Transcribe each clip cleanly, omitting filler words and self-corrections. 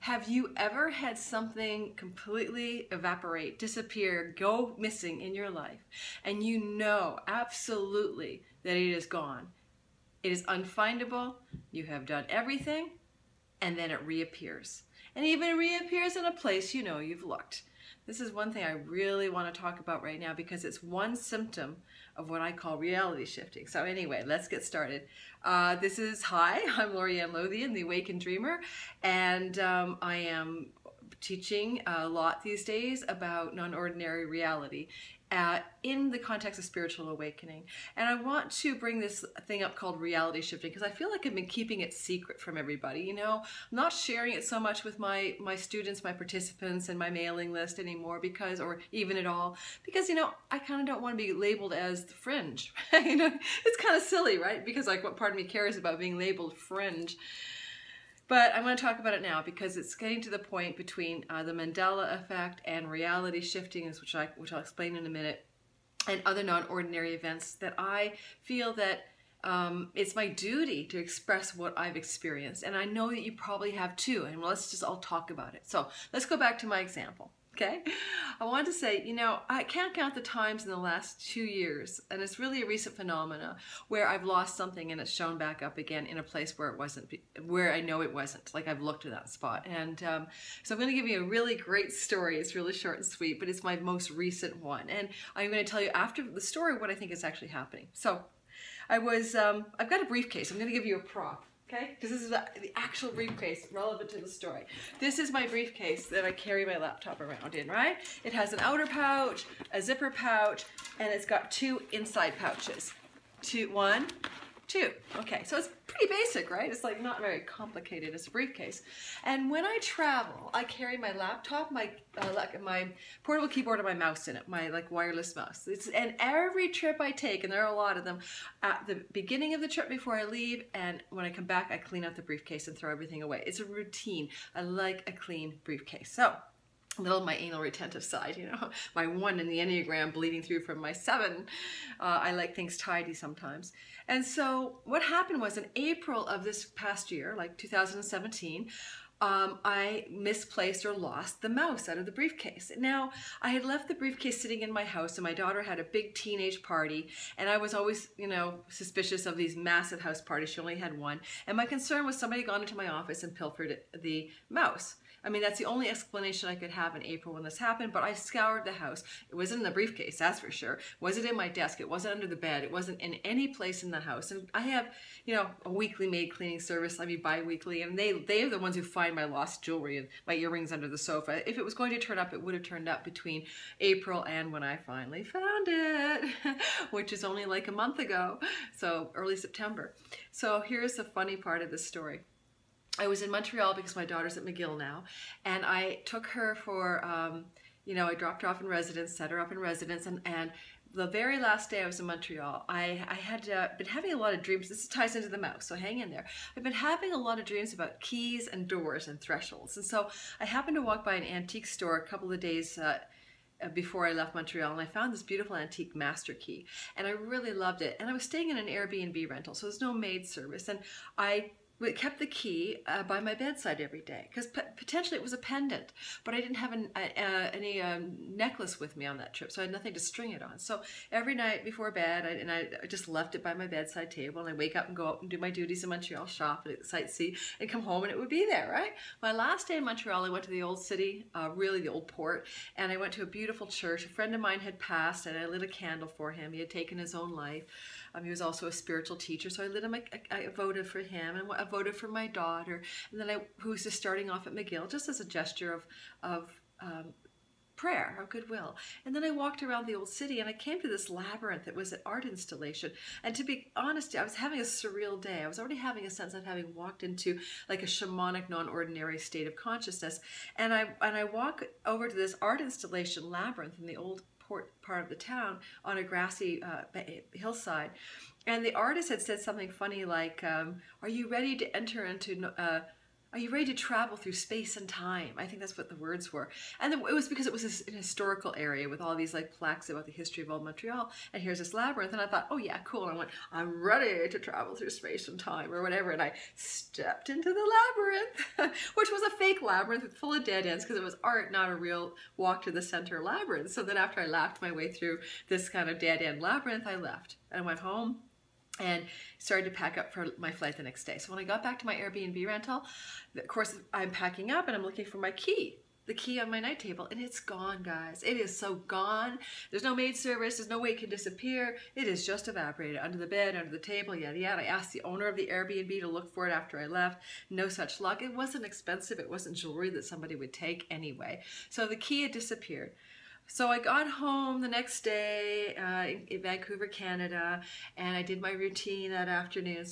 Have you ever had something completely evaporate, disappear, go missing in your life, and you know absolutely that it is gone? It is unfindable, you have done everything, and then it reappears. And even reappears in a place you know you've looked. This is one thing I really want to talk about right now because it's one symptom of what I call reality shifting. So anyway, let's get started. Hi, I'm Lori-Ann Lothian, the Awakened Dreamer, and I am teaching a lot these days about non-ordinary reality in the context of spiritual awakening. And I want to bring this thing up called reality shifting because I feel like I've been keeping it secret from everybody. You know, I'm not sharing it so much with my students, my participants, and my mailing list anymore or even at all, because, you know, I kind of don't want to be labeled as the fringe. You know, it's kind of silly, right? Because like what part of me cares about being labeled fringe? But I want to talk about it now because it's getting to the point between the Mandela effect and reality shifting, which I'll explain in a minute, and other non-ordinary events that I feel that it's my duty to express what I've experienced. And I know that you probably have too, and let's just all talk about it. So let's go back to my example. Okay, I wanted to say, you know, I can't count the times in the last 2 years, and it's really a recent phenomena where I've lost something and it's shown back up again in a place where it wasn't, where I know it wasn't. Like I've looked at that spot, and so I'm going to give you a really great story. It's really short and sweet, but it's my most recent one, and I'm going to tell you after the story what I think is actually happening. So I've got a briefcase. I'm going to give you a prop. Okay, because this is the actual briefcase relevant to the story. This is my briefcase that I carry my laptop around in, right? It has an outer pouch, a zipper pouch, and it's got 2 inside pouches. 1, 2. Okay, so it's pretty basic, right? It's like not very complicated as a briefcase. And when I travel, I carry my laptop, my portable keyboard, and my mouse in it, my wireless mouse. And every trip I take, and there are a lot of them, at the beginning of the trip before I leave, and when I come back, I clean out the briefcase and throw everything away. It's a routine. I like a clean briefcase. So a little my anal retentive side, you know, my 1 in the Enneagram bleeding through from my 7. I like things tidy sometimes. And so what happened was in April of this past year, like 2017, I misplaced or lost the mouse out of the briefcase. Now, I had left the briefcase sitting in my house, and my daughter had a big teenage party, and I was always, you know, suspicious of these massive house parties. She only had one, and my concern was somebody had gone into my office and pilfered the mouse. I mean, that's the only explanation I could have in April when this happened, but I scoured the house. It wasn't in the briefcase, that's for sure. It wasn't in my desk. It wasn't under the bed. It wasn't in any place in the house. And I have, you know, a weekly maid cleaning service. I mean, bi-weekly, and they are the ones who find my lost jewelry and my earrings under the sofa. If it was going to turn up, it would have turned up between April and when I finally found it, which is only like a month ago, so early September. So here's the funny part of the story. I was in Montreal because my daughter's at McGill now, and I took her for, you know, I dropped her off in residence, set her up in residence, and the very last day I was in Montreal, I had been having a lot of dreams. This ties into the mouse, so hang in there. I've been having a lot of dreams about keys and doors and thresholds, and so I happened to walk by an antique store a couple of days before I left Montreal, and I found this beautiful antique master key, and I really loved it. And I was staying in an Airbnb rental, so there's no maid service, and I kept the key by my bedside every day because potentially it was a pendant, but I didn't have any necklace with me on that trip, so I had nothing to string it on. So every night before bed, I just left it by my bedside table, and I wake up and go out and do my duties in Montreal, shop and sightsee, and come home and it would be there, right? My last day in Montreal, I went to the old city, really the old port, and I went to a beautiful church. A friend of mine had passed, and I lit a candle for him. He had taken his own life. He was also a spiritual teacher, so I lit him. I voted for him, and I voted for my daughter, and then who was just starting off at McGill, just as a gesture of prayer, of goodwill. And then I walked around the old city, and I came to this labyrinth that was an art installation. And to be honest, I was having a surreal day. I was already having a sense of having walked into like a shamanic, non-ordinary state of consciousness. And I walk over to this art installation labyrinth in the old part of the town on a grassy hillside, and the artist had said something funny like, are you ready to enter into Are you ready to travel through space and time? I think that's what the words were. And it was because it was an historical area with all these like plaques about the history of old Montreal. And here's this labyrinth. And I thought, oh yeah, cool. And I went, I'm ready to travel through space and time or whatever. And I stepped into the labyrinth, which was a fake fake labyrinth full of dead ends because it was art, not a real walk to the center labyrinth. So then after I laughed my way through this kind of dead end labyrinth, I left. I went home and started to pack up for my flight the next day. So when I got back to my Airbnb rental, of course, I'm packing up and I'm looking for my key. The key on my night table, and it's gone, guys. It is so gone. There's no maid service. There's no way it can disappear. It is just evaporated under the bed, under the table, yada yada. I asked the owner of the Airbnb to look for it after I left. No such luck. It wasn't expensive. It wasn't jewelry that somebody would take anyway. So the key had disappeared. So I got home the next day in Vancouver, Canada, and I did my routine that afternoon.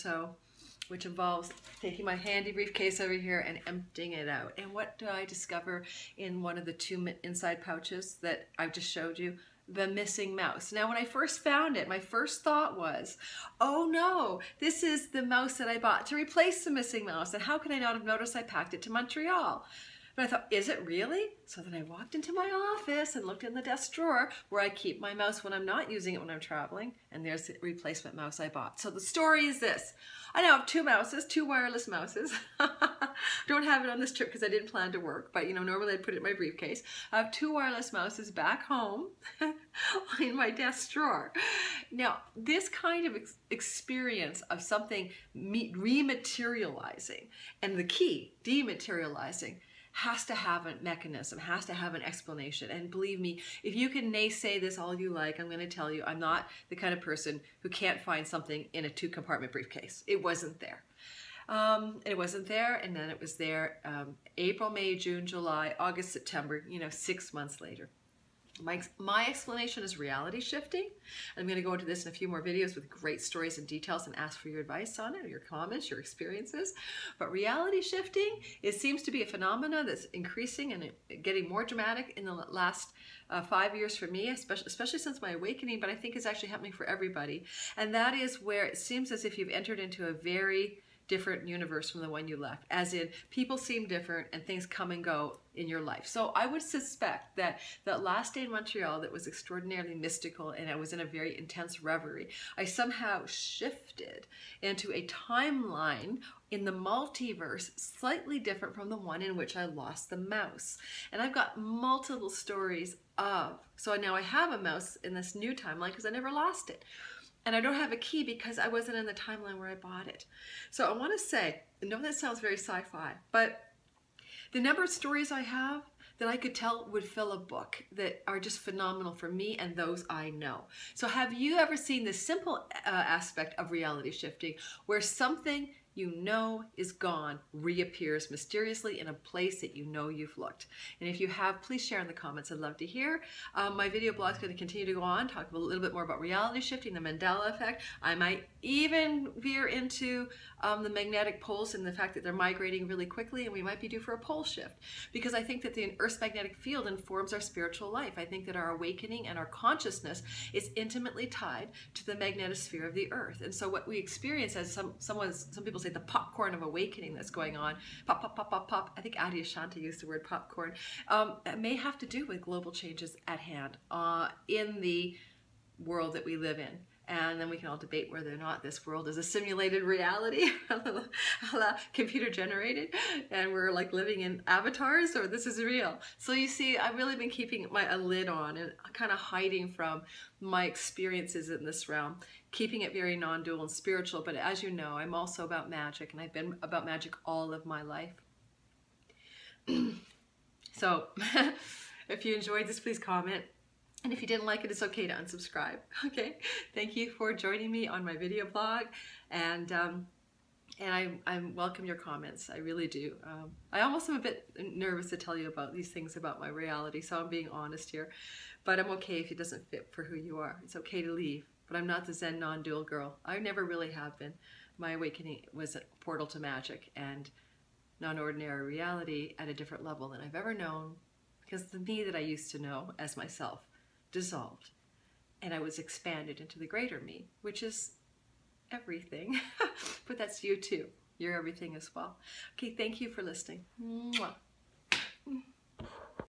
Which involves taking my handy briefcase over here and emptying it out. And what do I discover in one of the two inside pouches that I just showed you? The missing mouse. Now, when I first found it, my first thought was, oh no, this is the mouse that I bought to replace the missing mouse. And how could I not have noticed I packed it to Montreal? But I thought, is it really? So then I walked into my office and looked in the desk drawer where I keep my mouse when I'm not using it when I'm traveling. And there's the replacement mouse I bought. So the story is this. I now have two mouses, two wireless mouses. Don't have it on this trip because I didn't plan to work, but normally I'd put it in my briefcase. I have two wireless mouses back home in my desk drawer. Now, this kind of experience of something rematerializing and the key, dematerializing, has to have a mechanism, has to have an explanation. And believe me, if you can naysay this all you like, I'm going to tell you, I'm not the kind of person who can't find something in a 2-compartment briefcase. It wasn't there. It wasn't there, and then it was there April, May, June, July, August, September, 6 months later. My explanation is reality shifting. I'm going to go into this in a few more videos with great stories and details and ask for your advice on it, or your comments, your experiences. But reality shifting, it seems to be a phenomenon that's increasing and getting more dramatic in the last 5 years for me, especially since my awakening, but I think it's actually happening for everybody. And that is where it seems as if you've entered into a very different universe from the one you left, as in people seem different and things come and go in your life. So I would suspect that that last day in Montreal that was extraordinarily mystical and I was in a very intense reverie, I somehow shifted into a timeline in the multiverse slightly different from the one in which I lost the mouse. And I've got multiple stories of, so now I have a mouse in this new timeline because I never lost it. And I don't have a key because I wasn't in the timeline where I bought it. So I want to say, I know that sounds very sci-fi, but the number of stories I have that I could tell would fill a book that are just phenomenal for me and those I know. So have you ever seen this simple aspect of reality shifting where something you know is gone reappears mysteriously in a place that you know you've looked? And if you have, please share in the comments. I'd love to hear. My video blog is going to continue to go on, talk a little bit more about reality shifting, the Mandela effect. I might even veer into the magnetic poles and the fact that they're migrating really quickly, and we might be due for a pole shift, because I think that the Earth's magnetic field informs our spiritual life. I think that our awakening and our consciousness is intimately tied to the magnetosphere of the Earth. And so what we experience as some people say the popcorn of awakening that's going on, pop, pop, pop, pop, pop. I think Adyashanti used the word popcorn. It may have to do with global changes at hand in the world that we live in. And then we can all debate whether or not this world is a simulated reality, computer generated, and we're like living in avatars, or this is real. So you see, I've really been keeping a lid on and kind of hiding from my experiences in this realm, keeping it very non-dual and spiritual. But as you know, I'm also about magic, and I've been about magic all of my life. So if you enjoyed this, please comment. And if you didn't like it, it's okay to unsubscribe. Okay, thank you for joining me on my video blog, and I welcome your comments. I really do. I almost am a bit nervous to tell you about these things about my reality, so I'm being honest here. But I'm okay if it doesn't fit for who you are. It's okay to leave. But I'm not the Zen non-dual girl. I never really have been. My awakening was a portal to magic and non-ordinary reality at a different level than I've ever known, because the me that I used to know as myself dissolved, and I was expanded into the greater me, which is everything. But that's you too. You're everything as well. Okay, thank you for listening. Mwah.